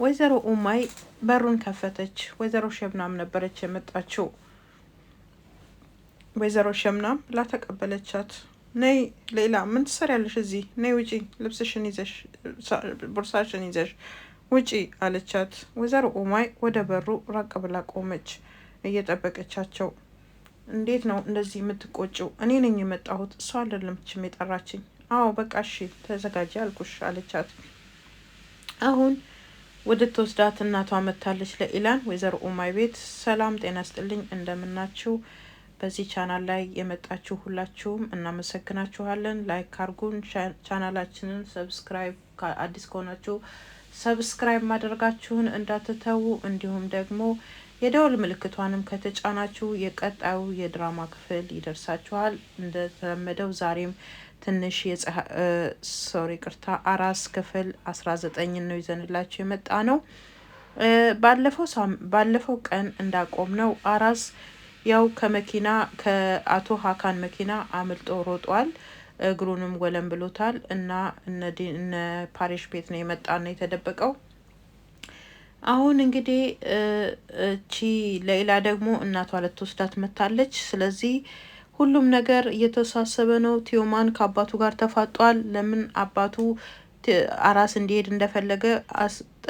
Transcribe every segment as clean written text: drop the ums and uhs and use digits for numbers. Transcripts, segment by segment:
ወይዘሮ ኡማይ በሩን ከፈተች። ወይዘሮ ሸብናም ነበረች የመጣችው። ወይዘሮ ሸብናም ብላ ተቀበለቻት። ነይ ሌላ ምን ትሰሪያለሽ እዚህ? ነይ ውጪ፣ ልብስሽን ይዘሽ ቦርሳሽን ይዘሽ ውጪ አለቻት። ወይዘሮ ኡማይ ወደ በሩ ራቅ ብላ ቆመች እየጠበቀቻቸው። እንዴት ነው እንደዚህ የምትቆጪው? እኔ ነኝ የመጣሁት፣ እሷ አይደለችም የጠራችኝ። አዎ በቃ እሺ ተዘጋጂ አልኩሽ አለቻት። አሁን ወደ ተወስዳት እናቷ መታለች ለኢላን ወይዘሮ ኡማይ ቤት። ሰላም ጤና ስጥልኝ፣ እንደምናችሁ። በዚህ ቻናል ላይ የመጣችሁ ሁላችሁም እናመሰግናችኋለን። ላይክ አርጉን፣ ቻናላችንን ሰብስክራይብ፣ አዲስ ከሆናችሁ ሰብስክራይብ ማድረጋችሁን እንዳትተዉ። እንዲሁም ደግሞ የደወል ምልክቷንም ከተጫናችሁ የቀጣዩ የድራማ ክፍል ይደርሳችኋል። እንደተለመደው ዛሬም ትንሽ አራስ ክፍል 19 ነው ይዘንላችሁ የመጣ ነው። ባለፈው ቀን እንዳቆም ነው አራስ ያው ከአቶ ሀካን መኪና አምልጦ ሮጧል። እግሩንም ወለም ብሎታል እና እነ ፓሪሽ ቤት ነው የመጣና የተደበቀው። አሁን እንግዲህ እቺ ሌላ ደግሞ እናቷ ልትወስዳት መታለች። ስለዚህ ሁሉም ነገር እየተወሳሰበ ነው። ቲዮማን ከአባቱ ጋር ተፋጧል። ለምን አባቱ አራስ እንዲሄድ እንደፈለገ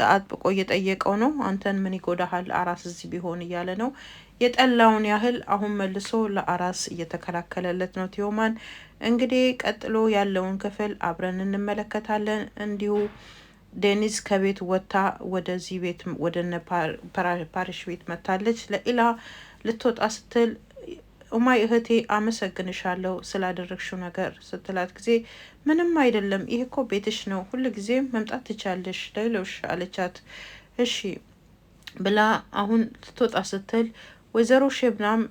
አጥብቆ እየጠየቀው ነው። አንተን ምን ይጎዳሃል አራስ እዚህ ቢሆን እያለ ነው። የጠላውን ያህል አሁን መልሶ ለአራስ እየተከላከለለት ነው ቲዮማን። እንግዲህ ቀጥሎ ያለውን ክፍል አብረን እንመለከታለን። እንዲሁ ዴኒዝ ከቤት ወጥታ ወደዚህ ቤት ወደነ ፓሪሽ ቤት መታለች። ለኢላ ልትወጣ ስትል ኡማይ እህቴ አመሰግንሻለሁ ስላደረግሽው ነገር ስትላት ጊዜ ምንም አይደለም፣ ይሄ እኮ ቤትሽ ነው፣ ሁሉ ጊዜ መምጣት ትቻለሽ ሌሎሽ አለቻት። እሺ ብላ አሁን ልትወጣ ስትል ወይዘሮ ሸብናም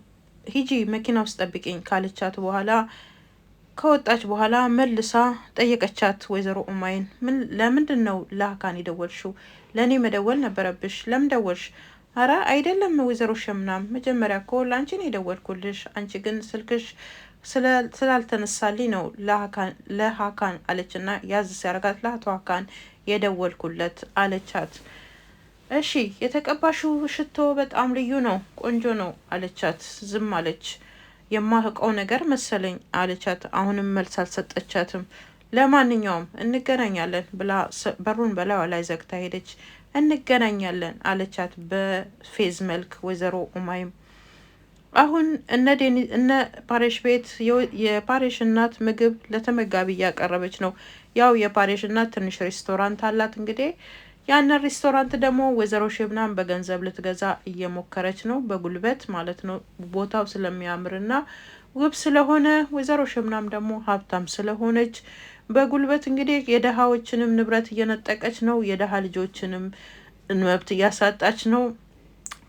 ሂጂ መኪና ውስጥ ጠብቂኝ ካለቻት በኋላ ከወጣች በኋላ መልሳ ጠየቀቻት። ወይዘሮ ኡማይን ለምንድን ነው ለሀካን የደወልሽው? ለእኔ መደወል ነበረብሽ፣ ለምን ደወልሽ? አረ አይደለም ወይዘሮ ሸምናም መጀመሪያ እኮ ለአንቺ ነው የደወልኩልሽ፣ አንቺ ግን ስልክሽ ስላልተነሳልኝ ነው ለሀካን አለችና ያዝ ሲያረጋት ለአቶ ሀካን የደወልኩለት አለቻት። እሺ የተቀባሽው ሽቶ በጣም ልዩ ነው፣ ቆንጆ ነው አለቻት። ዝም አለች። የማውቀው ነገር መሰለኝ አለቻት። አሁንም መልስ አልሰጠቻትም። ለማንኛውም እንገናኛለን ብላ በሩን በላዩ ላይ ዘግታ ሄደች። እንገናኛለን አለቻት በፌዝ መልክ ወይዘሮ ኡማይም። አሁን እነ ፓሪሽ ቤት የፓሪሽ እናት ምግብ ለተመጋቢ እያቀረበች ነው። ያው የፓሪሽ እናት ትንሽ ሬስቶራንት አላት። እንግዲህ ያንን ሬስቶራንት ደግሞ ወይዘሮ ሸብናም በገንዘብ ልትገዛ እየሞከረች ነው፣ በጉልበት ማለት ነው። ቦታው ስለሚያምርና ውብ ስለሆነ ወይዘሮ ሸብናም ደግሞ ሀብታም ስለሆነች በጉልበት እንግዲህ የደሃዎችንም ንብረት እየነጠቀች ነው፣ የደሃ ልጆችንም መብት እያሳጣች ነው።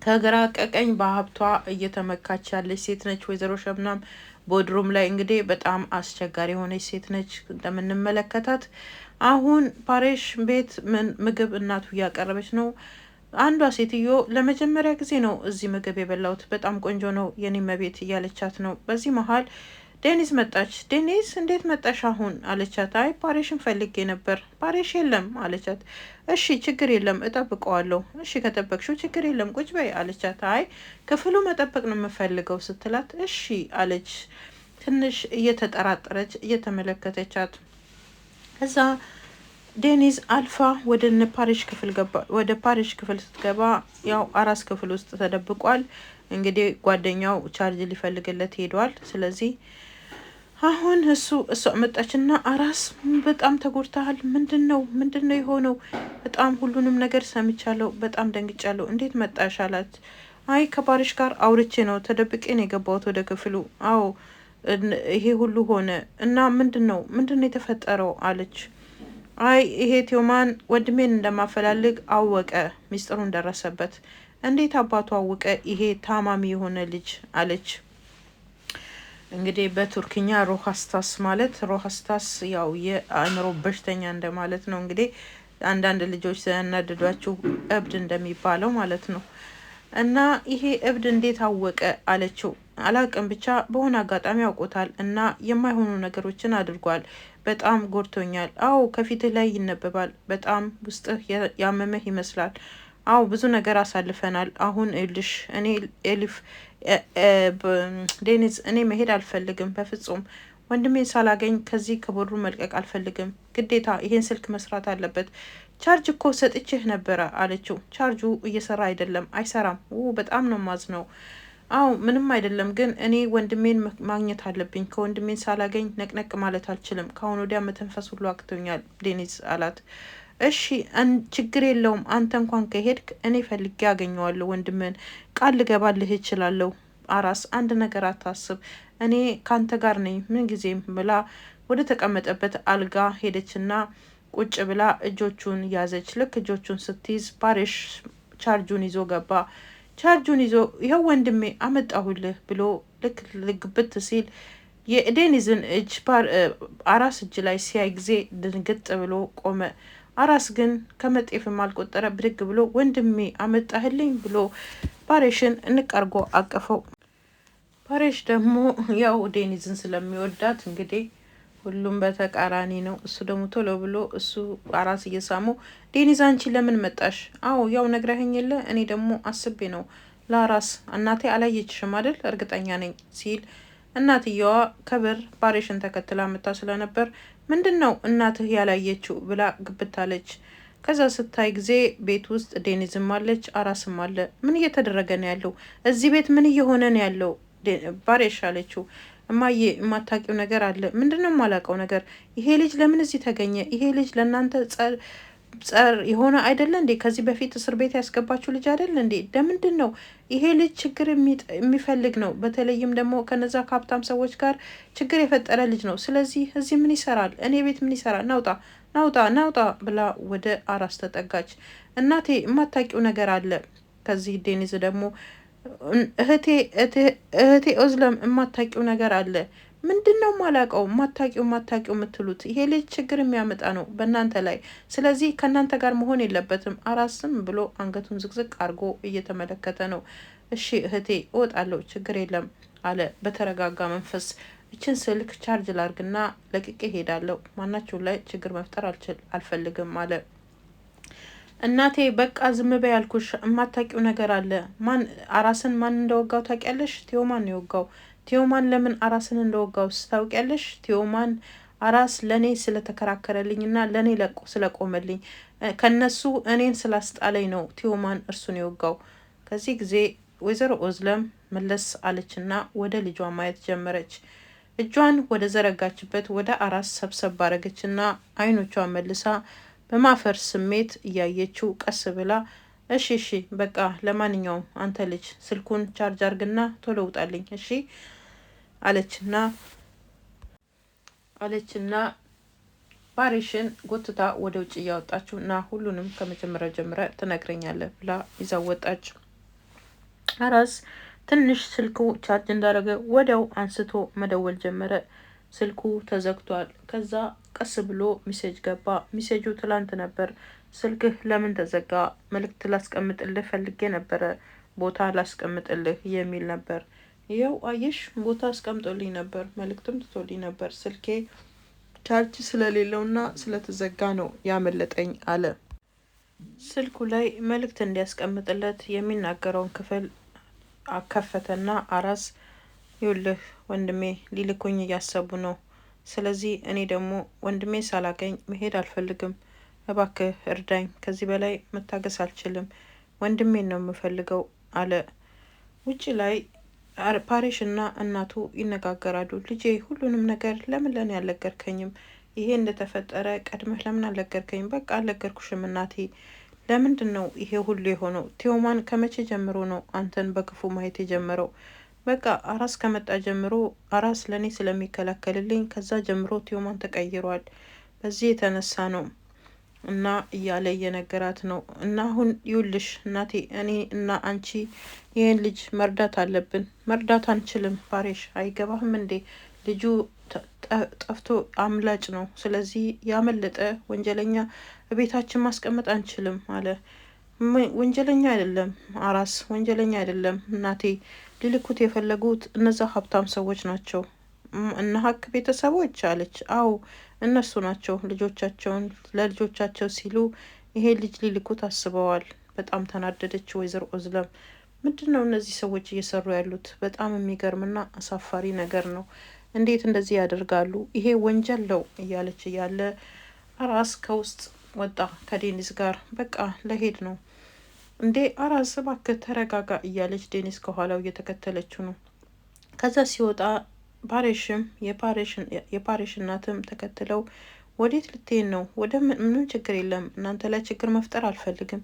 ከግራ ቀቀኝ በሀብቷ እየተመካች ያለች ሴት ነች ወይዘሮ ሸብናም። ቦድሩም ላይ እንግዲህ በጣም አስቸጋሪ የሆነች ሴት ነች እንደምንመለከታት። አሁን ፓሪሽ ቤት ምግብ እናቱ እያቀረበች ነው። አንዷ ሴትዮ ለመጀመሪያ ጊዜ ነው እዚህ ምግብ የበላሁት፣ በጣም ቆንጆ ነው የኔ መቤት እያለቻት ነው። በዚህ መሀል ዴኒዝ መጣች። ዴኒዝ እንዴት መጣሽ አሁን አለቻት። አይ ፓሪሽን ፈልጌ ነበር። ፓሪሽ የለም አለቻት። እሺ ችግር የለም እጠብቀዋለሁ። እሺ ከጠበቅሽው ችግር የለም ቁጭ በይ አለቻት። አይ ክፍሉ መጠበቅ ነው የምፈልገው ስትላት እሺ አለች። ትንሽ እየተጠራጠረች እየተመለከተቻት እዛ ዴኒዝ አልፋ ወደ ፓሪሽ ክፍል ስትገባ ያው አራስ ክፍል ውስጥ ተደብቋል። እንግዲህ ጓደኛው ቻርጅ ሊፈልግለት ሄዷል። ስለዚህ አሁን እሷ መጣችና አራስ በጣም ተጎድተሃል፣ ምንድነው የሆነው? በጣም ሁሉንም ነገር ሰምቻለሁ፣ በጣም ደንግጫለሁ፣ እንዴት መጣሽ አላት። አይ ከፓሪሽ ጋር አውርቼ ነው ተደብቄ ነው የገባሁት ወደ ክፍሉ። አዎ ይሄ ሁሉ ሆነ እና ምንድነው የተፈጠረው አለች። አይ ይሄ ቲዮማን ወንድሜን እንደማፈላልግ አወቀ፣ ሚስጥሩን ደረሰበት። እንዴት አባቱ አወቀ? ይሄ ታማሚ የሆነ ልጅ አለች። እንግዲህ በቱርክኛ ሮሃስታስ ያው የአእምሮ በሽተኛ እንደማለት ነው። እንግዲህ አንዳንድ ልጆች ሲያናድዷችሁ እብድ እንደሚባለው ማለት ነው። እና ይሄ እብድ እንዴት አወቀ አለችው። አላቅም ብቻ በሆነ አጋጣሚ ያውቆታል እና የማይሆኑ ነገሮችን አድርጓል። በጣም ጎድቶኛል። አዎ ከፊትህ ላይ ይነበባል። በጣም ውስጥህ ያመመህ ይመስላል። አዎ ብዙ ነገር አሳልፈናል። አሁን እልሽ እኔ ኤሊፍ ዴኒዝ እኔ መሄድ አልፈልግም በፍጹም። ወንድሜን ሳላገኝ ከዚህ ከቦሩ መልቀቅ አልፈልግም። ግዴታ ይሄን ስልክ መስራት አለበት። ቻርጅ እኮ ሰጥቼህ ነበረ አለችው። ቻርጁ እየሰራ አይደለም፣ አይሰራም። በጣም ነው ማዝነው። አዎ ምንም አይደለም፣ ግን እኔ ወንድሜን ማግኘት አለብኝ። ከወንድሜን ሳላገኝ ነቅነቅ ማለት አልችልም። ከአሁን ወዲያ መተንፈስ ሁሉ አቅቶኛል ዴኒዝ አላት። እሺ ችግር የለውም። አንተ እንኳን ከሄድክ እኔ ፈልጌ አገኘዋለሁ ወንድምን፣ ቃል ልገባልህ እችላለሁ። አራስ አንድ ነገር አታስብ፣ እኔ ካንተ ጋር ነኝ ምን ጊዜም ብላ ወደ ተቀመጠበት አልጋ ሄደችና ቁጭ ብላ እጆቹን ያዘች። ልክ እጆቹን ስትይዝ ፓሬሽ ቻርጁን ይዞ ገባ። ቻርጁን ይዞ ይኸው ወንድሜ አመጣሁልህ ብሎ ልክ ልግብት ሲል የዴኒዝን እጅ አራስ እጅ ላይ ሲያይ ጊዜ ድንግጥ ብሎ ቆመ። አራስ ግን ከመጤፍም አልቆጠረ። ብድግ ብሎ ወንድሜ አመጣህልኝ ብሎ ፓሬሽን እንቀርጎ አቀፈው። ፓሬሽ ደግሞ ያው ዴኒዝን ስለሚወዳት እንግዲህ ሁሉም በተቃራኒ ነው። እሱ ደግሞ ቶሎ ብሎ እሱ አራስ እየሳሙ ዴኒዝ አንቺ ለምን መጣሽ? አዎ ያው ነግረኸኝ የለ እኔ ደግሞ አስቤ ነው ለአራስ እናቴ አላየችሽም አይደል? እርግጠኛ ነኝ ሲል እናትየዋ ከብር ፓሬሽን ተከትላ መታ ስለነበር ምንድን ነው እናትህ ያላየችው ብላ ግብታለች። ከዛ ስታይ ጊዜ ቤት ውስጥ ዴኒዝም አለች፣ አራስም አለ። ምን እየተደረገ ነው ያለው? እዚህ ቤት ምን እየሆነ ነው ያለው? ፓሬሽ አለችው። እማዬ የማታውቂው ነገር አለ። ምንድነው የማላውቀው ነገር? ይሄ ልጅ ለምን እዚህ ተገኘ? ይሄ ልጅ ለእናንተ ጸር የሆነ አይደለ እንዴ? ከዚህ በፊት እስር ቤት ያስገባችሁ ልጅ አይደለ እንዴ? ለምንድን ነው ይሄ ልጅ ችግር የሚፈልግ ነው። በተለይም ደግሞ ከነዛ ከሀብታም ሰዎች ጋር ችግር የፈጠረ ልጅ ነው። ስለዚህ እዚህ ምን ይሰራል? እኔ ቤት ምን ይሰራል? ናውጣ ናውጣ ናውጣ ብላ ወደ አራስ ተጠጋች። እናቴ የማታውቂው ነገር አለ። ከዚህ ዴኒዝ ደግሞ እህቴ ኦዝለም የማታውቂው ነገር አለ። ምንድን ነው ማላውቀው? ማታውቂው የምትሉት ይሄ ልጅ ችግር የሚያመጣ ነው በእናንተ ላይ። ስለዚህ ከእናንተ ጋር መሆን የለበትም። አራስም ብሎ አንገቱን ዝቅዝቅ አድርጎ እየተመለከተ ነው። እሺ እህቴ እወጣለሁ፣ ችግር የለም አለ በተረጋጋ መንፈስ። እችን ስልክ ቻርጅ ላርግና ለቅቄ ሄዳለሁ። ማናችሁ ላይ ችግር መፍጠር አልፈልግም አለ። እናቴ በቃ ዝም በይ ያልኩሽ። የማታውቂው ነገር አለ። አራስን ማን እንደወጋው ታውቂያለሽ? ቴዎማን ነው የወጋው። ቴዎማን ለምን አራስን እንደወጋው ታውቂያለሽ? ቴዎማን አራስ ለእኔ ስለተከራከረልኝና ለእኔ ለቆ ስለቆመልኝ ከነሱ እኔን ስላስጣለኝ ነው ቴዎማን እርሱን የወጋው። ከዚህ ጊዜ ወይዘሮ ኦዝለም መለስ አለችና ወደ ልጇ ማየት ጀመረች። እጇን ወደ ዘረጋችበት ወደ አራስ ሰብሰብ ባረገችና አይኖቿን መልሳ በማፈር ስሜት እያየችው ቀስ ብላ እሺ እሺ በቃ ለማንኛውም አንተ ልጅ ስልኩን ቻርጅ አርግና ቶሎ ውጣልኝ እሺ አለችና ፓሬሽን ጎትታ ወደ ውጭ እያወጣችው እና ሁሉንም ከመጀመሪያ ጀምረ ትነግረኛለህ ብላ ይዛው ወጣች። አራስ ትንሽ ስልኩ ቻርጅ እንዳደረገ ወዲያው አንስቶ መደወል ጀመረ። ስልኩ ተዘግቷል። ከዛ ቀስ ብሎ ሚሴጅ ገባ። ሚሴጁ ትላንት ነበር። ስልክህ ለምን ተዘጋ? መልእክት ላስቀምጥልህ ፈልጌ ነበረ፣ ቦታ ላስቀምጥልህ የሚል ነበር። ይኸው አየሽ ቦታ አስቀምጦልኝ ነበር፣ መልእክትም ትቶልኝ ነበር። ስልኬ ቻርጅ ስለሌለውና ስለተዘጋ ነው ያመለጠኝ አለ። ስልኩ ላይ መልእክት እንዲያስቀምጥለት የሚናገረውን ክፍል አከፈተና አራስ ይኸውልህ ወንድሜ ሊልኩኝ እያሰቡ ነው። ስለዚህ እኔ ደግሞ ወንድሜ ሳላገኝ መሄድ አልፈልግም። እባክህ እርዳኝ። ከዚህ በላይ መታገስ አልችልም። ወንድሜን ነው የምፈልገው አለ። ውጭ ላይ ፓሬሽና እናቱ ይነጋገራሉ። ልጄ ሁሉንም ነገር ለምን ለኔ አልነገርከኝም? ይሄ እንደተፈጠረ ቀድመህ ለምን አልነገርከኝም? በቃ አልነገርኩሽም እናቴ። ለምንድን ነው ይሄ ሁሉ የሆነው? ቴዎማን ከመቼ ጀምሮ ነው አንተን በክፉ ማየት የጀመረው? በቃ አራስ ከመጣ ጀምሮ አራስ ለኔ ስለሚከላከልልኝ ከዛ ጀምሮ ቴዎማን ተቀይሯል። በዚህ የተነሳ ነው እና እያለ እየነገራት ነው። እና አሁን ይውልሽ እናቴ እኔ እና አንቺ ይህን ልጅ መርዳት አለብን። መርዳት አንችልም። ፓሬሽ አይገባህም እንዴ? ልጁ ጠፍቶ አምላጭ ነው። ስለዚህ ያመለጠ ወንጀለኛ ቤታችን ማስቀመጥ አንችልም አለ። ወንጀለኛ አይደለም አራስ፣ ወንጀለኛ አይደለም እናቴ። ሊልኩት የፈለጉት እነዛ ሀብታም ሰዎች ናቸው። እነ ሀክ ቤተሰቦች አለች። አዎ እነሱ ናቸው ልጆቻቸውን ለልጆቻቸው ሲሉ ይሄ ልጅ ሊልኩት አስበዋል። በጣም ተናደደች ወይዘሮ ኦዝለም። ምንድን ነው እነዚህ ሰዎች እየሰሩ ያሉት? በጣም የሚገርምና አሳፋሪ ነገር ነው። እንዴት እንደዚህ ያደርጋሉ? ይሄ ወንጀል ነው እያለች እያለ አራስ ከውስጥ ወጣ ከዴኒስ ጋር። በቃ ለሄድ ነው እንዴ አራስ እባክህ ተረጋጋ እያለች ዴኒስ ከኋላው እየተከተለችው ነው። ከዛ ሲወጣ ፓሬሽም የፓሬሽ እናትም ተከትለው ወዴት ልትሄድ ነው? ወደ ምንም ችግር የለም እናንተ ላይ ችግር መፍጠር አልፈልግም፣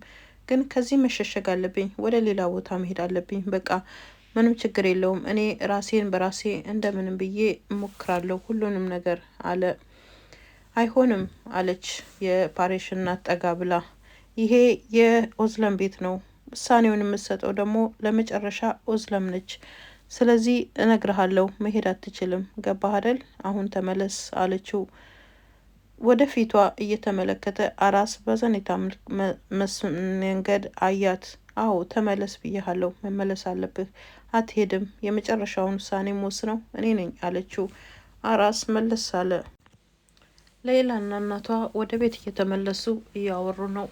ግን ከዚህ መሸሸግ አለብኝ፣ ወደ ሌላ ቦታ መሄድ አለብኝ። በቃ ምንም ችግር የለውም እኔ ራሴን በራሴ እንደምንም ብዬ እሞክራለሁ ሁሉንም ነገር አለ። አይሆንም አለች የፓሬሽ እናት ጠጋ ብላ። ይሄ የኦዝለም ቤት ነው፣ ውሳኔውን የምትሰጠው ደግሞ ለመጨረሻ ኦዝለም ነች። ስለዚህ እነግርሃለሁ መሄድ አትችልም፣ ገባህ አይደል? አሁን ተመለስ አለችው። ወደፊቷ እየተመለከተ አራስ በዘኔታ መንገድ አያት። አዎ ተመለስ ብያሃለሁ፣ መመለስ አለብህ፣ አትሄድም፣ የመጨረሻውን ውሳኔ ወስነው እኔ ነኝ አለችው። አራስ መለስ አለ። ሌላና እናቷ ወደ ቤት እየተመለሱ እያወሩ ነው።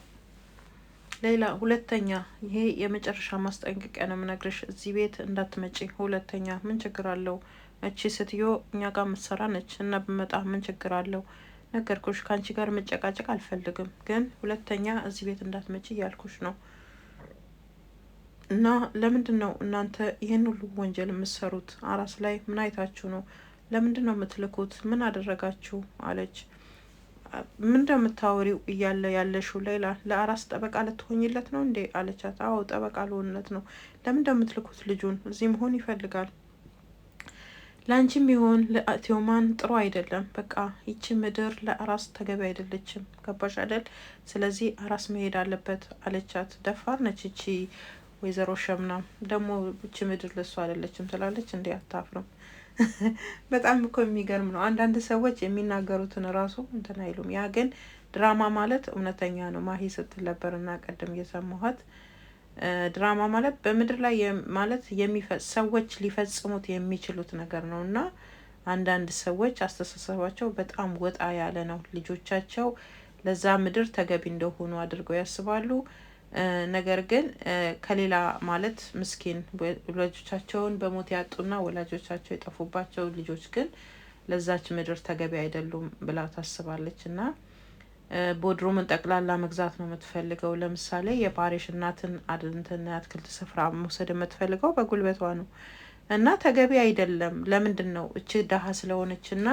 ሌላ ሁለተኛ፣ ይሄ የመጨረሻ ማስጠንቀቂያ ነው የምነግርሽ፣ እዚህ ቤት እንዳትመጪ ሁለተኛ። ምን ችግር አለው? እቺ ሴትዮ እኛ ጋር ምትሰራ ነች እና ብመጣ ምን ችግር አለው? ነገርኩሽ፣ ከአንቺ ጋር መጨቃጨቅ አልፈልግም፣ ግን ሁለተኛ እዚህ ቤት እንዳትመጪ እያልኩሽ ነው። እና ለምንድን ነው እናንተ ይህን ሁሉ ወንጀል የምትሰሩት? አራስ ላይ ምን አይታችሁ ነው? ለምንድን ነው የምትልኩት? ምን አደረጋችሁ? አለች። ምን እንደምታወሪው እያለ ያለሽው ሌላ ለአራስ ጠበቃ ልትሆኝለት ነው እንዴ? አለቻት። አዎ ጠበቃ ልሆንለት ነው። ለምን እንደምትልኩት? ልጁን እዚህ መሆን ይፈልጋል። ለአንቺም ቢሆን ለቴዎማን ጥሩ አይደለም። በቃ ይቺ ምድር ለአራስ ተገቢ አይደለችም። ገባሽ አይደል? ስለዚህ አራስ መሄድ አለበት አለቻት። ደፋር ነች ይቺ ወይዘሮ ሸምናም። ደግሞ ይቺ ምድር ለሱ አይደለችም ትላለች። እንዴ አታፍርም? በጣም እኮ የሚገርም ነው። አንዳንድ ሰዎች የሚናገሩትን ራሱ እንትን አይሉም። ያ ግን ድራማ ማለት እውነተኛ ነው። ማሂ ስትል ነበርና ቀደም እየሰማኋት ድራማ ማለት በምድር ላይ ማለት ሰዎች ሊፈጽሙት የሚችሉት ነገር ነው። እና አንዳንድ ሰዎች አስተሳሰባቸው በጣም ወጣ ያለ ነው። ልጆቻቸው ለዛ ምድር ተገቢ እንደሆኑ አድርገው ያስባሉ። ነገር ግን ከሌላ ማለት ምስኪን ወላጆቻቸውን በሞት ያጡና ወላጆቻቸው የጠፉባቸው ልጆች ግን ለዛች ምድር ተገቢ አይደሉም ብላ ታስባለች። እና ቦድሩምን ጠቅላላ መግዛት ነው የምትፈልገው። ለምሳሌ የፓሬሽ እናትን አትክልት ስፍራ መውሰድ የምትፈልገው በጉልበቷ ነው። እና ተገቢ አይደለም። ለምንድን ነው? እቺ ደሀ ስለሆነች እና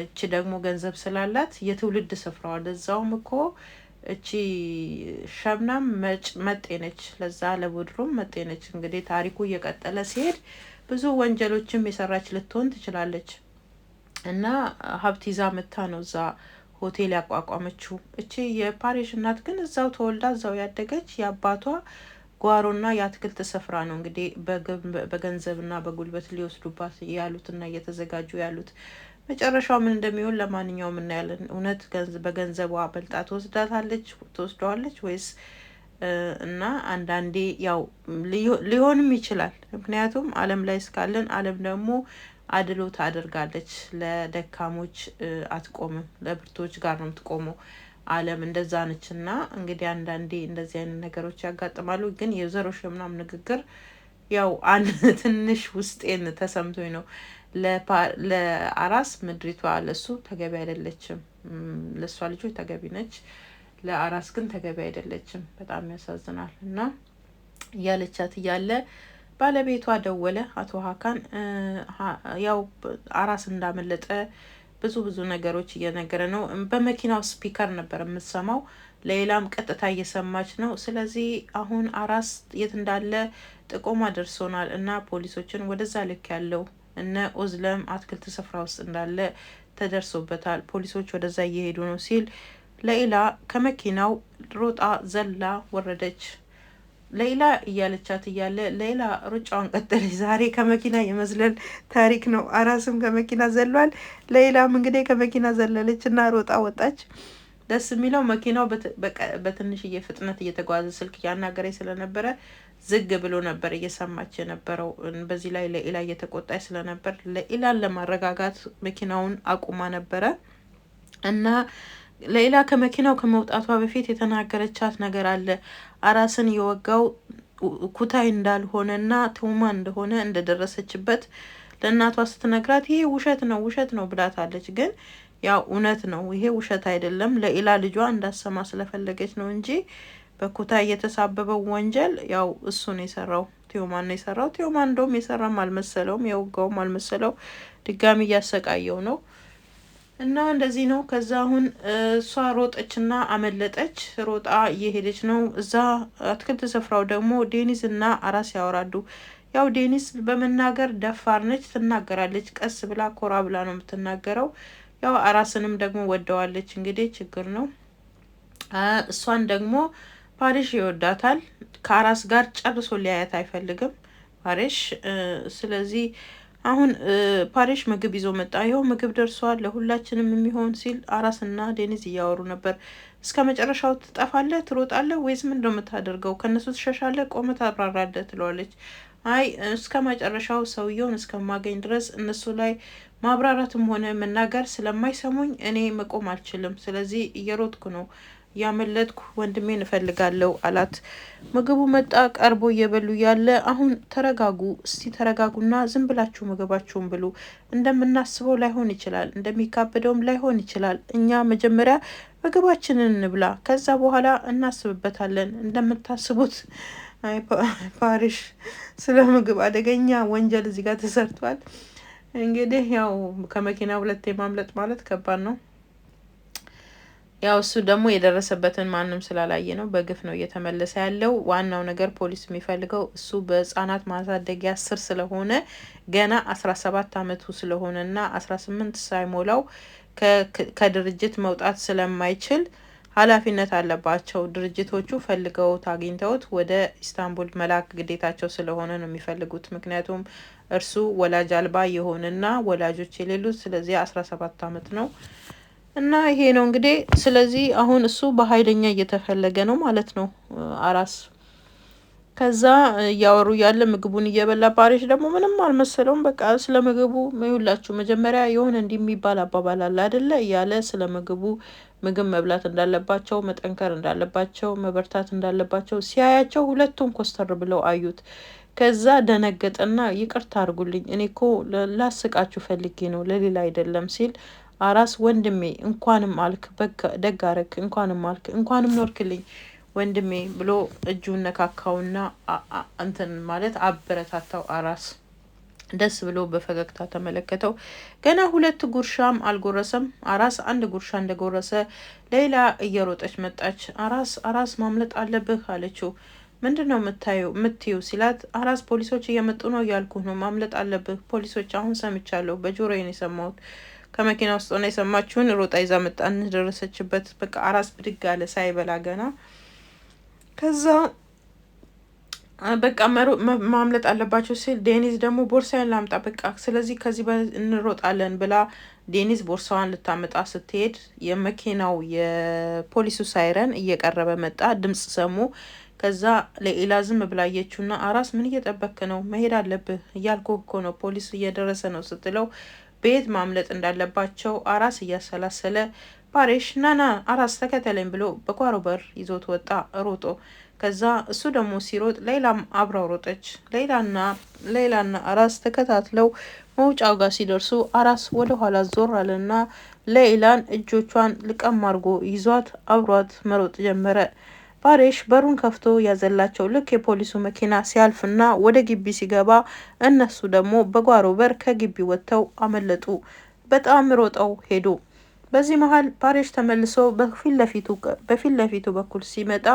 እቺ ደግሞ ገንዘብ ስላላት የትውልድ ስፍራዋ ለዛውም እኮ እቺ ሸምናም መጤ ነች። ለዛ ለቦድሩም መጤ ነች። እንግዲህ ታሪኩ እየቀጠለ ሲሄድ ብዙ ወንጀሎችም የሰራች ልትሆን ትችላለች። እና ሀብት ይዛ መታ ነው እዛ ሆቴል ያቋቋመችው። እቺ የፓሬሽ እናት ግን እዛው ተወልዳ እዛው ያደገች የአባቷ ጓሮና የአትክልት ስፍራ ነው እንግዲህ በገንዘብና በጉልበት ሊወስዱባት ያሉትና እየተዘጋጁ ያሉት። መጨረሻው ምን እንደሚሆን ለማንኛውም እናያለን። እውነት በገንዘቧ በልጣ ትወስደዋለች ወይስ? እና አንዳንዴ ያው ሊሆንም ይችላል። ምክንያቱም ዓለም ላይ እስካለን ዓለም ደግሞ አድሎ ታደርጋለች። ለደካሞች አትቆምም፣ ለብርቶች ጋር ነው የምትቆመው። ዓለም እንደዛ ነች። እና እንግዲህ አንዳንዴ እንደዚህ አይነት ነገሮች ያጋጥማሉ። ግን የወይዘሮ ሸምናም ንግግር ያው አንድ ትንሽ ውስጤን ተሰምቶኝ ነው። ለአራስ ምድሪቷ ለሱ ተገቢ አይደለችም። ለእሷ ልጆች ተገቢ ነች፣ ለአራስ ግን ተገቢ አይደለችም። በጣም ያሳዝናል። እና እያለቻት እያለ ባለቤቷ ደወለ። አቶ ሀካን ያው አራስ እንዳመለጠ ብዙ ነገሮች እየነገረ ነው። በመኪናው ስፒከር ነበር የምትሰማው። ሌላም ቀጥታ እየሰማች ነው። ስለዚህ አሁን አራስ የት እንዳለ ጥቆማ ደርሶናል እና ፖሊሶችን ወደዛ ልክ ያለው እነ ኦዝለም አትክልት ስፍራ ውስጥ እንዳለ ተደርሶበታል። ፖሊሶች ወደዛ እየሄዱ ነው ሲል ሌላ ከመኪናው ሮጣ ዘላ ወረደች። ሌላ እያለቻት እያለ ሌላ ሩጫውን ቀጠለች። ዛሬ ከመኪና የመዝለል ታሪክ ነው። አራስም ከመኪና ዘሏል። ሌላም እንግዲህ ከመኪና ዘለለች እና ሮጣ ወጣች። ደስ የሚለው መኪናው በትንሽዬ ፍጥነት እየተጓዘ ስልክ ያናገረኝ ስለነበረ ዝግ ብሎ ነበር እየሰማች የነበረው። በዚህ ላይ ለኢላ እየተቆጣች ስለነበር ለኢላን ለማረጋጋት መኪናውን አቁማ ነበረ እና ለኢላ ከመኪናው ከመውጣቷ በፊት የተናገረቻት ነገር አለ። አራስን የወጋው ኩታይ እንዳልሆነና ቲዩማን እንደሆነ እንደደረሰችበት ለእናቷ ስትነግራት ይሄ ውሸት ነው ብላታለች። ግን ያው እውነት ነው፣ ይሄ ውሸት አይደለም። ለኢላ ልጇ እንዳሰማ ስለፈለገች ነው እንጂ በኩታይ የተሳበበው ወንጀል ያው እሱ ነው የሰራው፣ ቲዩማን ነው የሰራው። ቲዩማን እንደውም የሰራም አልመሰለውም፣ የወጋውም አልመሰለው፣ ድጋሚ እያሰቃየው ነው። እና እንደዚህ ነው። ከዛ አሁን እሷ ሮጠችና አመለጠች። ሮጣ እየሄደች ነው። እዛ አትክልት ስፍራው ደግሞ ዴኒስ እና አራስ ያወራሉ። ያው ዴኒስ በመናገር ደፋር ነች፣ ትናገራለች። ቀስ ብላ ኮራ ብላ ነው የምትናገረው። ያው አራስንም ደግሞ ወደዋለች። እንግዲህ ችግር ነው። እሷን ደግሞ ፓሪሽ ይወዳታል። ከአራስ ጋር ጨርሶ ሊያያት አይፈልግም ፓሪሽ። ስለዚህ አሁን ፓሪሽ ምግብ ይዞ መጣ። ይኸው ምግብ ደርሷል ለሁላችንም የሚሆን ሲል አራስና ዴኒዝ እያወሩ ነበር። እስከ መጨረሻው ትጠፋለህ፣ ትሮጣለህ ወይስ ምን እንደምታደርገው? ከነሱ ትሸሻለህ፣ ቆመት አብራራለህ ትለዋለች። አይ እስከ መጨረሻው ሰውየውን እስከማገኝ ድረስ እነሱ ላይ ማብራራትም ሆነ መናገር ስለማይሰሙኝ እኔ መቆም አልችልም። ስለዚህ እየሮጥኩ ነው፣ ያመለጥኩ ወንድሜን እፈልጋለሁ አላት። ምግቡ መጣ። ቀርቦ እየበሉ ያለ አሁን ተረጋጉ፣ እስቲ ተረጋጉና ዝም ብላችሁ ምግባችሁን ብሉ። እንደምናስበው ላይሆን ይችላል፣ እንደሚካበደውም ላይሆን ይችላል። እኛ መጀመሪያ ምግባችንን እንብላ፣ ከዛ በኋላ እናስብበታለን። እንደምታስቡት ፓሪሽ ስለ ምግብ አደገኛ ወንጀል እዚህ ጋር ተሰርቷል። እንግዲህ ያው ከመኪና ሁለቴ ማምለጥ ማለት ከባድ ነው። ያው እሱ ደግሞ የደረሰበትን ማንም ስላላየ ነው፣ በግፍ ነው እየተመለሰ ያለው። ዋናው ነገር ፖሊስ የሚፈልገው እሱ በህፃናት ማሳደጊያ ስር ስለሆነ ገና 17 አመቱ ስለሆነና 18 ሳይሞላው ከድርጅት መውጣት ስለማይችል ኃላፊነት አለባቸው። ድርጅቶቹ ፈልገውት አግኝተውት ወደ ኢስታንቡል መላክ ግዴታቸው ስለሆነ ነው የሚፈልጉት። ምክንያቱም እርሱ ወላጅ አልባ የሆነና ወላጆች የሌሉት፣ ስለዚህ 17 አመት ነው እና ይሄ ነው እንግዲህ። ስለዚህ አሁን እሱ በኃይለኛ እየተፈለገ ነው ማለት ነው አራስ። ከዛ እያወሩ ያለ ምግቡን እየበላ ፓሪሽ ደግሞ ምንም አልመሰለውም። በቃ ስለ ምግቡ ይሁላችሁ መጀመሪያ የሆነ እንዲህ የሚባል አባባል አለ አይደለ እያለ ስለ ምግብ መብላት እንዳለባቸው፣ መጠንከር እንዳለባቸው፣ መበርታት እንዳለባቸው ሲያያቸው ሁለቱም ኮስተር ብለው አዩት። ከዛ ደነገጠና ይቅርታ አድርጉልኝ፣ እኔ እኮ ላስቃችሁ ፈልጌ ነው ለሌላ አይደለም ሲል አራስ ወንድሜ እንኳንም አልክ፣ በቃ ደግ አረክ፣ እንኳንም አልክ፣ እንኳንም ኖርክልኝ ወንድሜ ብሎ እጁን ነካካውና እንትን ማለት አበረታታው። አራስ ደስ ብሎ በፈገግታ ተመለከተው። ገና 2 ጉርሻም አልጎረሰም። አራስ 1 ጉርሻ እንደጎረሰ ሌላ እየሮጠች መጣች። አራስ ማምለጥ አለብህ አለችው። ምንድነው የምትዩ ሲላት፣ አራስ ፖሊሶች እየመጡ ነው እያልኩ ነው፣ ማምለጥ አለብህ። ፖሊሶች አሁን ሰምቻለሁ፣ በጆሮዬ ነው የሰማሁት። ከመኪና ውስጥ ሆና የሰማችውን ሮጣ ይዛ መጣን። ደረሰችበት። በቃ አራስ ብድግ አለ ሳይበላ ገና። ከዛ በቃ ማምለጥ አለባቸው ሲል ዴኒዝ ደግሞ ቦርሳዬን ላምጣ በቃ ስለዚህ ከዚህ እንሮጣለን ብላ ዴኒዝ ቦርሳዋን ልታመጣ ስትሄድ የመኪናው የፖሊሱ ሳይረን እየቀረበ መጣ። ድምጽ ሰሙ። ከዛ ለኢላ ዝም ብላ አየችውና አራስ ምን እየጠበክ ነው? መሄድ አለብህ እያልኩ እኮ ነው፣ ፖሊስ እየደረሰ ነው ስትለው ቤት ማምለጥ እንዳለባቸው አራስ እያሰላሰለ ፓሪሽ ናና አራስ ተከተለኝ ብሎ በጓሮ በር ይዞት ወጣ ሮጦ። ከዛ እሱ ደግሞ ሲሮጥ ሌላም አብራው ሮጠች። ሌላና አራስ ተከታትለው መውጫው ጋር ሲደርሱ አራስ ወደ ኋላ ዞር አለና ሌላን እጆቿን ልቀም አድርጎ ይዟት አብሯት መሮጥ ጀመረ። ፓሪሽ በሩን ከፍቶ ያዘላቸው። ልክ የፖሊሱ መኪና ሲያልፍና ወደ ግቢ ሲገባ እነሱ ደግሞ በጓሮ በር ከግቢ ወጥተው አመለጡ። በጣም ሮጠው ሄዱ። በዚህ መሃል ፓሪሽ ተመልሶ በፊት ለፊቱ በኩል ሲመጣ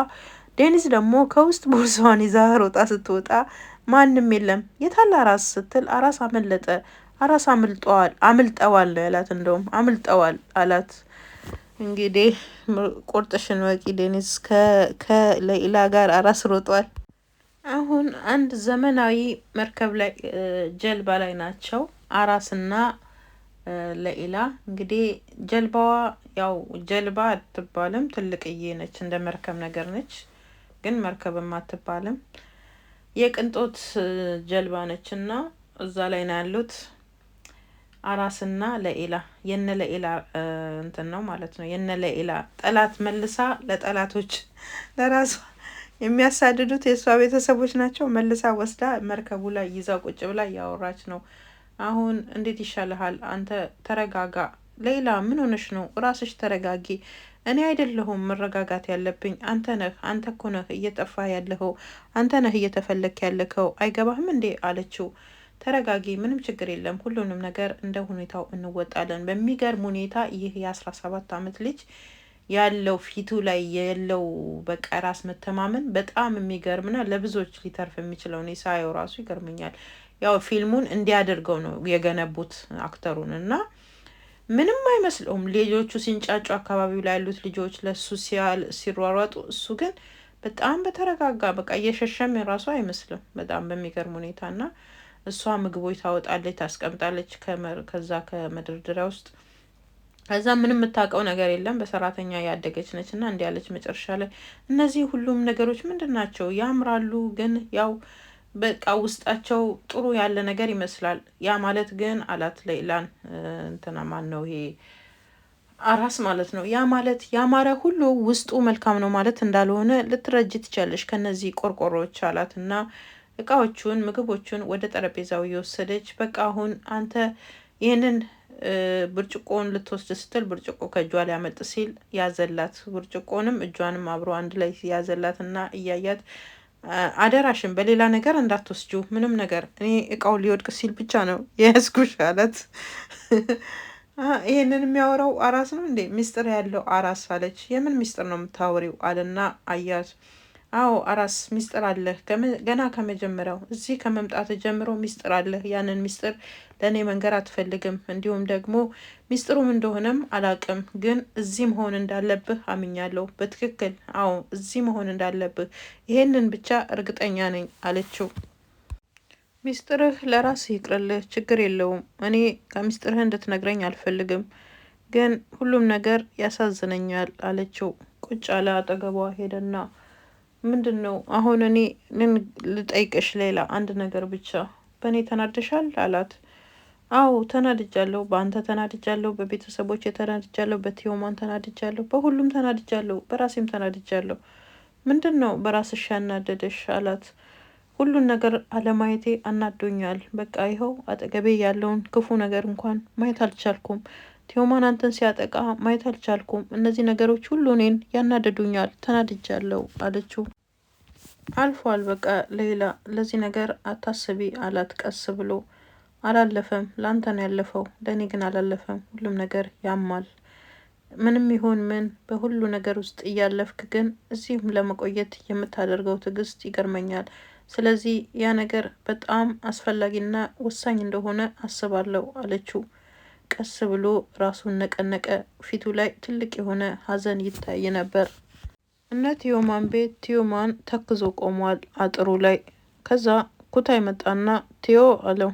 ዴኒዝ ደግሞ ከውስጥ ቦርሳዋን ይዛ ሮጣ ስትወጣ ማንም የለም። የታለ አራስ ስትል አራስ አመለጠ። አራስ አምልጠዋል ነው ያላት። እንደውም አምልጠዋል አላት። እንግዲህ ቁርጥሽን ወቂ ዴኒዝ ከሌላ ጋር አራስ ሮጧል። አሁን አንድ ዘመናዊ መርከብ ላይ ጀልባ ላይ ናቸው። አራስና ለኢላ እንግዲህ ጀልባዋ ያው ጀልባ አትባልም፣ ትልቅዬ ነች፣ እንደ መርከብ ነገር ነች፣ ግን መርከብም አትባልም። የቅንጦት ጀልባ ነች እና እዛ ላይ ነው ያሉት አራስና ለኢላ። የነ ለኢላ እንትን ነው ማለት ነው። የነ ለኢላ ጠላት መልሳ ለጠላቶች ለራሷ የሚያሳድዱት የእሷ ቤተሰቦች ናቸው። መልሳ ወስዳ መርከቡ ላይ ይዛ ቁጭ ብላ እያወራች ነው። አሁን እንዴት ይሻልሃል? አንተ ተረጋጋ። ሌላ ምን ሆነሽ ነው? ራስሽ ተረጋጊ። እኔ አይደለሁም መረጋጋት ያለብኝ፣ አንተ ነህ። አንተ እኮ ነህ እየጠፋ ያለኸው፣ አንተ ነህ እየተፈለክ ያለከው። አይገባህም እንዴ አለችው። ተረጋጊ፣ ምንም ችግር የለም፣ ሁሉንም ነገር እንደ ሁኔታው እንወጣለን። በሚገርም ሁኔታ ይህ የ17 ዓመት ልጅ ያለው ፊቱ ላይ ያለው በቃ ራስ መተማመን በጣም የሚገርምና ለብዙዎች ሊተርፍ የሚችለው እኔ ሳየው ራሱ ይገርመኛል። ያው ፊልሙን እንዲያደርገው ነው የገነቡት አክተሩን እና ምንም አይመስለውም። ልጆቹ ሲንጫጩ አካባቢው ላይ ያሉት ልጆች ለሱ ሲሯሯጡ፣ እሱ ግን በጣም በተረጋጋ በቃ እየሸሸም የራሱ አይመስልም። በጣም በሚገርም ሁኔታ እና እሷ ምግቦች ታወጣለች፣ ታስቀምጣለች ከዛ ከመደርደሪያ ውስጥ። ከዛ ምንም የምታውቀው ነገር የለም። በሰራተኛ ያደገች ነች እና እንዲህ ያለች መጨረሻ ላይ እነዚህ ሁሉም ነገሮች ምንድን ናቸው? ያምራሉ፣ ግን ያው በቃ ውስጣቸው ጥሩ ያለ ነገር ይመስላል። ያ ማለት ግን አላት ሌላን እንትና ማን ነው ይሄ አራስ ማለት ነው። ያ ማለት ያማረ ሁሉ ውስጡ መልካም ነው ማለት እንዳልሆነ ልትረጅ ትቻለሽ ከነዚህ ቆርቆሮዎች አላት እና እቃዎቹን ምግቦቹን ወደ ጠረጴዛው እየወሰደች በቃ አሁን አንተ ይህንን ብርጭቆውን ልትወስድ ስትል ብርጭቆ ከእጇ ሊያመልጥ ሲል ያዘላት። ብርጭቆንም እጇንም አብሮ አንድ ላይ ያዘላት እና እያያት አደራሽን በሌላ ነገር እንዳትወስጁ፣ ምንም ነገር እኔ እቃው ሊወድቅ ሲል ብቻ ነው የያዝኩሽ አላት። ይሄንን የሚያወራው አራስ ነው እንዴ? ሚስጥር ያለው አራስ አለች። የምን ሚስጥር ነው የምታወሪው አለና አያት። አዎ አራስ ሚስጥር አለህ፣ ገና ከመጀመሪያው እዚህ ከመምጣት ጀምሮ ሚስጥር አለህ። ያንን ሚስጥር ለእኔ መንገር አትፈልግም። እንዲሁም ደግሞ ሚስጥሩም እንደሆነም አላቅም፣ ግን እዚህ መሆን እንዳለብህ አምኛለሁ። በትክክል አዎ እዚህ መሆን እንዳለብህ ይሄንን ብቻ እርግጠኛ ነኝ አለችው። ሚስጥርህ ለራስህ ይቅርልህ፣ ችግር የለውም። እኔ ከሚስጥርህ እንድትነግረኝ አልፈልግም፣ ግን ሁሉም ነገር ያሳዝነኛል አለችው። ቁጭ አለ አጠገቧ ሄደና ምንድን ነው አሁን እኔ ልጠይቅሽ ሌላ አንድ ነገር ብቻ፣ በእኔ ተናድሻል አላት። አዎ ተናድጃለሁ፣ በአንተ ተናድጃለሁ፣ በቤተሰቦች ተናድጃለሁ፣ በቲዮማን ተናድጃለሁ፣ በሁሉም ተናድጃለሁ፣ በራሴም ተናድጃለሁ። ምንድን ነው በራስሽ ያናደደሽ አላት። ሁሉን ነገር አለማየቴ አናዶኛል። በቃ ይኸው አጠገቤ ያለውን ክፉ ነገር እንኳን ማየት አልቻልኩም። ቲዮማን አንተን ሲያጠቃ ማየት አልቻልኩም። እነዚህ ነገሮች ሁሉ እኔን ያናደዱኛል፣ ተናድጃለሁ አለችው። አልፏል በቃ ሌላ፣ ለዚህ ነገር አታስቢ አላት ቀስ ብሎ። አላለፈም፣ ላንተ ነው ያለፈው፣ ለእኔ ግን አላለፈም። ሁሉም ነገር ያማል። ምንም ይሁን ምን በሁሉ ነገር ውስጥ እያለፍክ ግን እዚህም ለመቆየት የምታደርገው ትዕግስት ይገርመኛል። ስለዚህ ያ ነገር በጣም አስፈላጊና ወሳኝ እንደሆነ አስባለሁ አለችው። ቀስ ብሎ ራሱን ነቀነቀ። ፊቱ ላይ ትልቅ የሆነ ሀዘን ይታይ ነበር። እነ ቲዮማን ቤት ቲዮማን ተክዞ ቆሟል አጥሩ ላይ። ከዛ ኩታይ መጣና ቲዮ አለው፣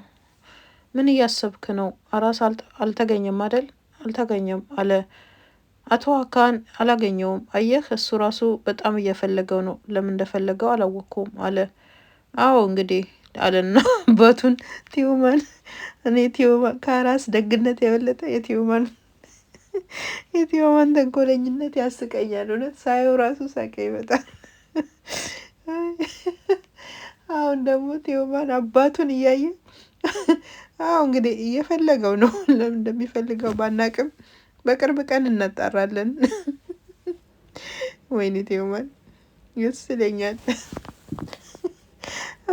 ምን እያሰብክ ነው? አራስ አልተገኘም አደል? አልተገኘም አለ። አቶ አካን አላገኘውም። አየህ እሱ ራሱ በጣም እየፈለገው ነው። ለምን እንደፈለገው አላወቅኩም አለ። አዎ እንግዲህ አለና አባቱን ቲዮማን እኔ ቲዮማን ከአራስ ደግነት የበለጠ የቲዮማን ተንኮለኝነት ያስቀኛል። እውነት ሳየው ራሱ ሳቄ ይመጣል። አሁን ደግሞ ቲዮማን አባቱን እያየ አዎ እንግዲህ እየፈለገው ነው። ለምን እንደሚፈልገው ባናቅም በቅርብ ቀን እናጣራለን። ወይኔ ቲዮማን ይስለኛል።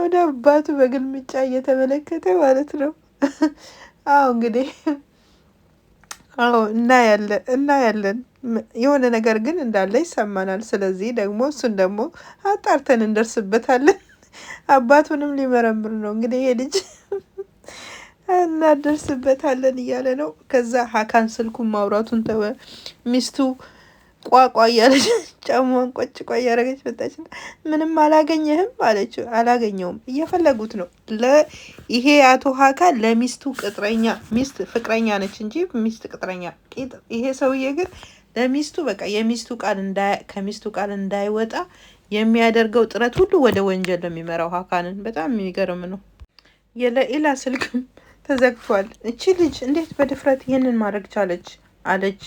ወደ አባቱ በግልምጫ እየተመለከተ ማለት ነው። አዎ እንግዲህ አዎ እናያለን የሆነ ነገር ግን እንዳለ ይሰማናል። ስለዚህ ደግሞ እሱን ደግሞ አጣርተን እንደርስበታለን። አባቱንም ሊመረምር ነው እንግዲህ ይሄ ልጅ። እናደርስበታለን እያለ ነው። ከዛ ሀካን ስልኩን ማውራቱን ተወ። ሚስቱ ቋቋ እያለች ጫማዋን ቆጭ ቋ እያደረገች መጣች። ምንም አላገኘህም አለችው። አላገኘውም፣ እየፈለጉት ነው። ይሄ አቶ ሀካን ለሚስቱ ቅጥረኛ፣ ሚስት ፍቅረኛ ነች እንጂ ሚስት ቅጥረኛ። ይሄ ሰውዬ ግን ለሚስቱ በቃ የሚስቱ ቃል ከሚስቱ ቃል እንዳይወጣ የሚያደርገው ጥረት ሁሉ ወደ ወንጀል ነው የሚመራው ሀካንን። በጣም የሚገርም ነው። የለኢላ ስልክም ተዘግቷል። እቺ ልጅ እንዴት በድፍረት ይህንን ማድረግ ቻለች አለች።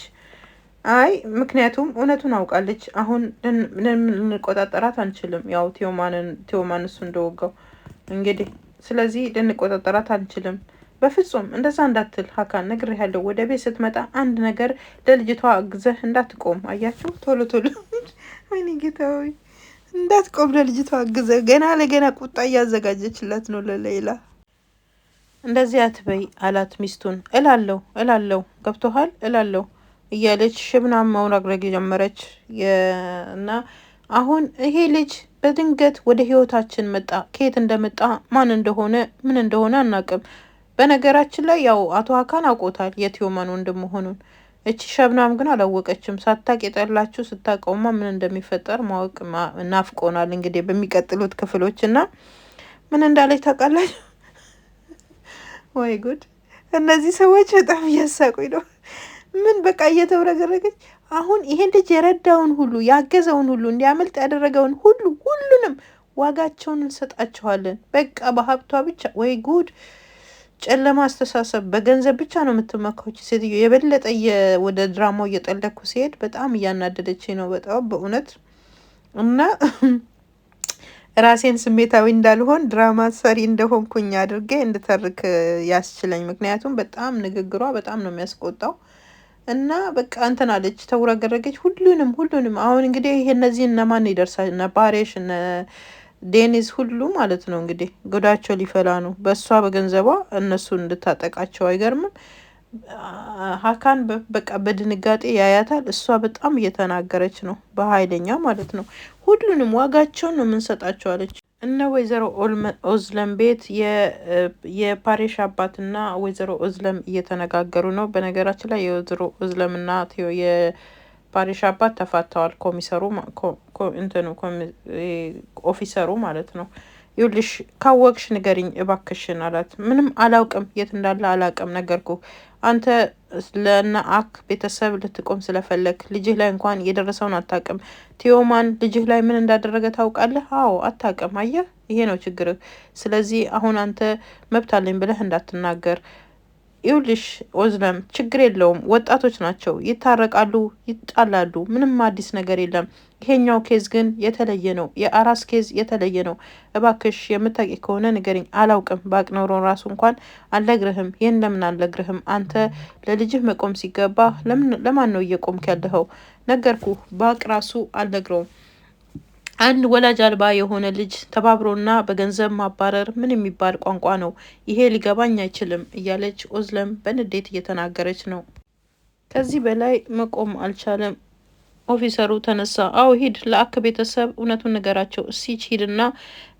አይ ምክንያቱም እውነቱን አውቃለች። አሁን ልንቆጣጠራት አንችልም። ያው ቴዎማን እሱ እንደወጋው እንግዲህ፣ ስለዚህ ልንቆጣጠራት አንችልም። በፍጹም እንደዛ እንዳትል ሀካን፣ ነግሬሃለሁ። ወደ ቤት ስትመጣ አንድ ነገር ለልጅቷ አግዘህ እንዳትቆም። አያችሁ፣ ቶሎ ቶሎ ወይኔ ጌታዊ፣ እንዳትቆም ለልጅቷ አግዘህ። ገና ለገና ቁጣ እያዘጋጀችላት ነው ለሌላ። እንደዚህ አትበይ አላት ሚስቱን። እላለሁ ገብቶሃል እላለሁ እያለች ሽብናም መውረግረግ የጀመረች እና አሁን ይሄ ልጅ በድንገት ወደ ህይወታችን መጣ። ከየት እንደመጣ ምን እንደሆነ አናቅም። በነገራችን ላይ ያው አቶ ሀካን አውቆታል የቴዎማን ወንድም መሆኑን። እቺ ሸብናም ግን አላወቀችም። ሳታቅ የጠላችሁ ስታቀውማ ምን እንደሚፈጠር ማወቅ ናፍቆናል። እንግዲህ በሚቀጥሉት ክፍሎች እና ምን እንዳለች ታውቃላችሁ? ወይ ጉድ! እነዚህ ሰዎች በጣም እያሳቁኝ ነው። ምን በቃ እየተውረገረገች አሁን ይሄን ልጅ የረዳውን ሁሉ ያገዘውን ሁሉ እንዲያመልጥ ያደረገውን ሁሉንም ዋጋቸውን እንሰጣቸዋለን። በቃ በሀብቷ ብቻ። ወይ ጉድ! ጨለማ አስተሳሰብ። በገንዘብ ብቻ ነው የምትመካዎች ሴትዮ። የበለጠ ወደ ድራማው እየጠለኩ ሲሄድ በጣም እያናደደች ነው። በጣም በእውነት እና ራሴን ስሜታዊ እንዳልሆን ድራማ ሰሪ እንደሆንኩኝ አድርጌ እንድተርክ ያስችለኝ። ምክንያቱም በጣም ንግግሯ በጣም ነው የሚያስቆጣው። እና በቃ እንትን አለች፣ ተውረገረገች። ሁሉንም አሁን እንግዲህ ይሄ እነዚህ እነማን ይደርሳል? እነ ባሬሽ እነ ዴኒዝ ሁሉ ማለት ነው እንግዲህ ጎዳቸው ሊፈላ ነው። በእሷ በገንዘቧ እነሱን እንድታጠቃቸው አይገርምም። ሀካን በቃ በድንጋጤ ያያታል። እሷ በጣም እየተናገረች ነው፣ በኃይለኛ ማለት ነው። ሁሉንም ዋጋቸውን ነው የምንሰጣቸው አለች። እነ ወይዘሮ ኦዝለም ቤት የፓሬሽ አባትና ወይዘሮ ኦዝለም እየተነጋገሩ ነው። በነገራችን ላይ የወይዘሮ ኦዝለምና የፓሬሽ አባት ተፋተዋል። ኦፊሰሩ ማለት ነው። ይኸውልሽ ካወቅሽ ንገሪኝ እባክሽን አላት። ምንም አላውቅም፣ የት እንዳለ አላውቅም። ነገርኩ አንተ ለነአክ ቤተሰብ ልትቆም ስለፈለግ ልጅህ ላይ እንኳን የደረሰውን አታውቅም። ቴዎማን ልጅህ ላይ ምን እንዳደረገ ታውቃለህ? አዎ አታውቅም። አየህ፣ ይሄ ነው ችግርህ። ስለዚህ አሁን አንተ መብት አለኝ ብለህ እንዳትናገር። ይኸውልሽ ኦዝለም ችግር የለውም፣ ወጣቶች ናቸው፣ ይታረቃሉ፣ ይጣላሉ። ምንም አዲስ ነገር የለም። ይሄኛው ኬዝ ግን የተለየ ነው። የአራስ ኬዝ የተለየ ነው። እባክሽ የምታውቂ ከሆነ ንገሪኝ። አላውቅም። ባቅ ኖሮ ራሱ እንኳን አልነግርህም። ይህን ለምን አልነግርህም? አንተ ለልጅህ መቆም ሲገባ ለማን ነው እየቆምክ ያለኸው? ነገርኩ። ባቅ ራሱ አልነግረውም። አንድ ወላጅ አልባ የሆነ ልጅ ተባብሮና በገንዘብ ማባረር ምን የሚባል ቋንቋ ነው? ይሄ ሊገባኝ አይችልም እያለች ኦዝለም በንዴት እየተናገረች ነው። ከዚህ በላይ መቆም አልቻለም። ኦፊሰሩ ተነሳ። አዎ ሂድ፣ ለአክ ቤተሰብ እውነቱን ንገራቸው። እስኪ ሂድና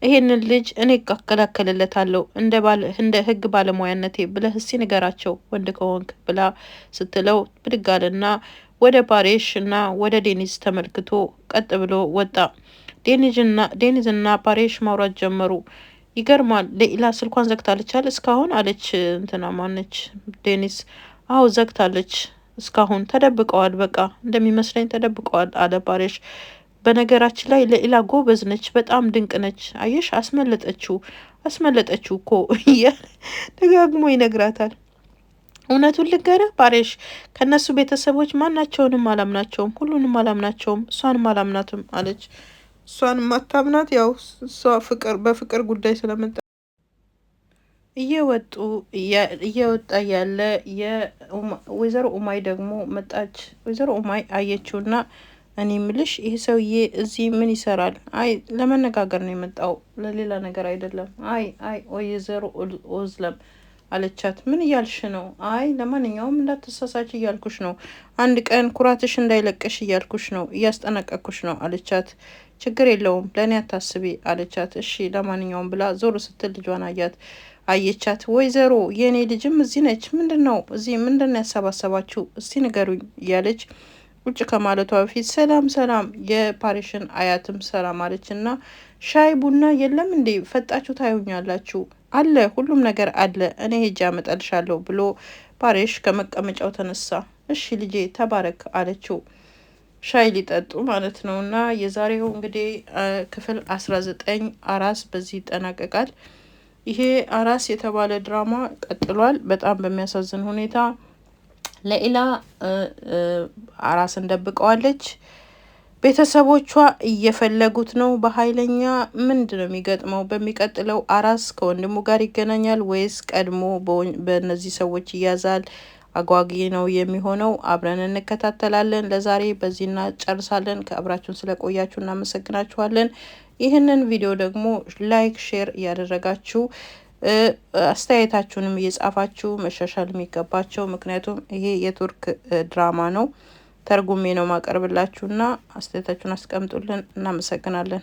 ይሄንን ልጅ እኔ እከላከልለታለሁ እንደ ህግ ባለሙያነቴ ብለህ እስኪ ንገራቸው ወንድ ከሆንክ ብላ ስትለው ብድግ አለና ወደ ፓሬሽ እና ወደ ዴኒዝ ተመልክቶ ቀጥ ብሎ ወጣ። ዴኒዝና ፓሬሽ ማውራት ጀመሩ። ይገርማል፣ ሌላ ስልኳን ዘግታለች አለ እስካሁን አለች። እንትና ማነች ዴኒዝ። አዎ ዘግታለች እስካሁን ተደብቀዋል። በቃ እንደሚመስለኝ ተደብቀዋል አለ ፓሬሽ። በነገራችን ላይ ሌላ ጎበዝ ነች፣ በጣም ድንቅ ነች። አየሽ አስመለጠችው እኮ ደጋግሞ ይነግራታል። እውነቱን ልንገርህ ፓሬሽ፣ ከነሱ ቤተሰቦች ማናቸውንም አላምናቸውም፣ ሁሉንም አላምናቸውም፣ እሷንም አላምናትም አለች። እሷንም አታምናት፣ ያው እሷ በፍቅር ጉዳይ ስለመጣ እየወጣ ያለ ወይዘሮ ኡማይ ደግሞ መጣች። ወይዘሮ ኡማይ አየችውና እኔ ምልሽ ይህ ሰውዬ እዚህ ምን ይሰራል? አይ ለመነጋገር ነው የመጣው፣ ለሌላ ነገር አይደለም። አይ ወይዘሮ ኦዝለም አለቻት። ምን እያልሽ ነው? አይ ለማንኛውም እንዳትሳሳች እያልኩሽ ነው። አንድ ቀን ኩራትሽ እንዳይለቅሽ እያልኩሽ ነው፣ እያስጠነቀቅኩሽ ነው አለቻት። ችግር የለውም ለእኔ አታስቢ አለቻት። እሺ ለማንኛውም ብላ ዞር ስትል ልጇን አየቻት። ወይዘሮ የእኔ ልጅም እዚህ ነች። ምንድን ነው እዚህ ምንድን ነው ያሰባሰባችሁ? እስቲ ንገሩኝ እያለች ቁጭ ከማለቷ በፊት ሰላም ሰላም፣ የፓሪሽን አያትም ሰላም አለችና ሻይ ቡና የለም እንዴ? ፈጣችሁ ታዩኛላችሁ። አለ ሁሉም ነገር አለ፣ እኔ ሄጄ አመጣልሻለሁ ብሎ ፓሪሽ ከመቀመጫው ተነሳ። እሺ ልጄ ተባረክ አለችው። ሻይ ሊጠጡ ማለት ነው። እና የዛሬው እንግዲህ ክፍል 19 አራስ በዚህ ይጠናቀቃል። ይሄ አራስ የተባለ ድራማ ቀጥሏል። በጣም በሚያሳዝን ሁኔታ ለኢላ አራስን ደብቀዋለች። ቤተሰቦቿ እየፈለጉት ነው በኃይለኛ። ምንድን ነው የሚገጥመው? በሚቀጥለው አራስ ከወንድሙ ጋር ይገናኛል ወይስ ቀድሞ በእነዚህ ሰዎች ይያዛል? አጓጊ ነው የሚሆነው። አብረን እንከታተላለን። ለዛሬ በዚህ እናጨርሳለን። ከአብራችሁን ስለቆያችሁ እናመሰግናችኋለን። ይህንን ቪዲዮ ደግሞ ላይክ፣ ሼር እያደረጋችሁ አስተያየታችሁንም እየጻፋችሁ መሻሻል የሚገባቸው፣ ምክንያቱም ይሄ የቱርክ ድራማ ነው፣ ተርጉሜ ነው ማቀርብላችሁና አስተያየታችሁን አስቀምጡልን። እናመሰግናለን።